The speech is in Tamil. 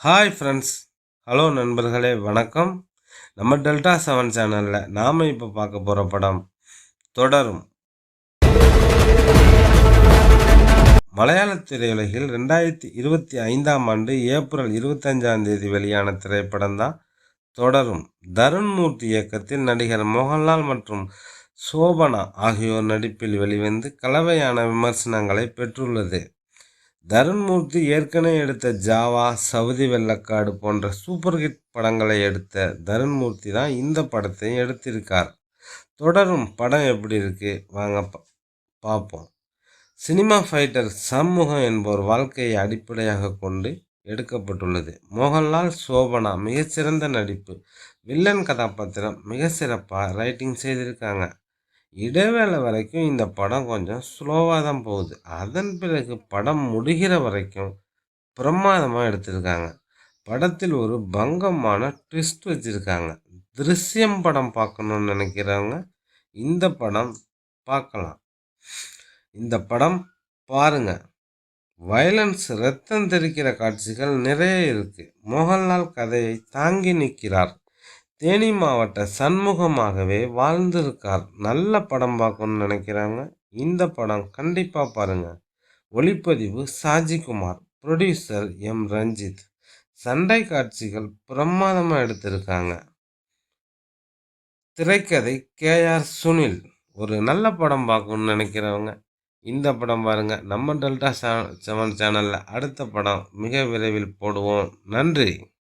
ஹாய் ஃப்ரெண்ட்ஸ், ஹலோ நண்பர்களே, வணக்கம். நம்ம டெல்டா 7 சேனலில் நாம் இப்போ பார்க்க போகிற படம் தொடரும். மலையாள திரையுலகில் 2025ஆம் ஆண்டு ஏப்ரல் 25ஆம் தேதி வெளியான திரைப்படம் தான் தொடரும். தருண் மூர்த்தி இயக்கத்தில் நடிகர் மோகன்லால் மற்றும் சோபனா ஆகியோர் நடிப்பில் வெளிவந்து கலவையான விமர்சனங்களை பெற்றுள்ளது. தருண்மூர்த்தி ஏற்கனவே எடுத்த ஜாவா, சவுதி வெள்ளக்காடு போன்ற சூப்பர் ஹிட் படங்களை எடுத்த தருண்மூர்த்தி தான் இந்த படத்தையும் எடுத்திருக்கார். தொடரும் படம் எப்படி இருக்கு வாங்க பார்ப்போம். சினிமா ஃபைட்டர் சண்முகம் என்பவர் வாழ்க்கையை அடிப்படையாக கொண்டு எடுக்கப்பட்டுள்ளது. மோகன்லால், சோபனா மிகச்சிறந்த நடிப்பு, வில்லன் கதாபாத்திரம் மிக சிறப்பாக ரைட்டிங் செய்திருக்காங்க. இடைவேளை வரைக்கும் இந்த படம் கொஞ்சம் ஸ்லோவாக தான் போகுது. அதன் பிறகு படம் முடிகிற வரைக்கும் பிரமாதமாக எடுத்திருக்காங்க. படத்தில் ஒரு பங்கமான ட்விஸ்ட் வச்சுருக்காங்க. திருஷ்யம் படம் பார்க்கணுன்னு நினைக்கிறவங்க இந்த படம் பார்க்கலாம். இந்த படம் பாருங்க. வயலன்ஸ், ரத்தம் தெரிக்கிற காட்சிகள் நிறைய இருக்குது. மோகன்லால் கதையை தாங்கி நிற்கிறார். தேனி மாவட்ட சண்முகமாகவே வாழ்ந்திருக்கார். நல்ல படம் பார்க்கணும்னு நினைக்கிறாங்க இந்த படம் கண்டிப்பாக பாருங்கள். ஒளிப்பதிவு சாஜிகுமார், ப்ரொடியூசர் எம் ரஞ்சித். சண்டை காட்சிகள் பிரமாதமாக எடுத்திருக்காங்க. திரைக்கதை கேஆர் சுனில். ஒரு நல்ல படம் பார்க்கணும்னு நினைக்கிறவங்க இந்த படம் பாருங்கள். நம்ம டெல்டா 7 சேனலில் அடுத்த படம் மிக விரைவில் போடுவோம். நன்றி.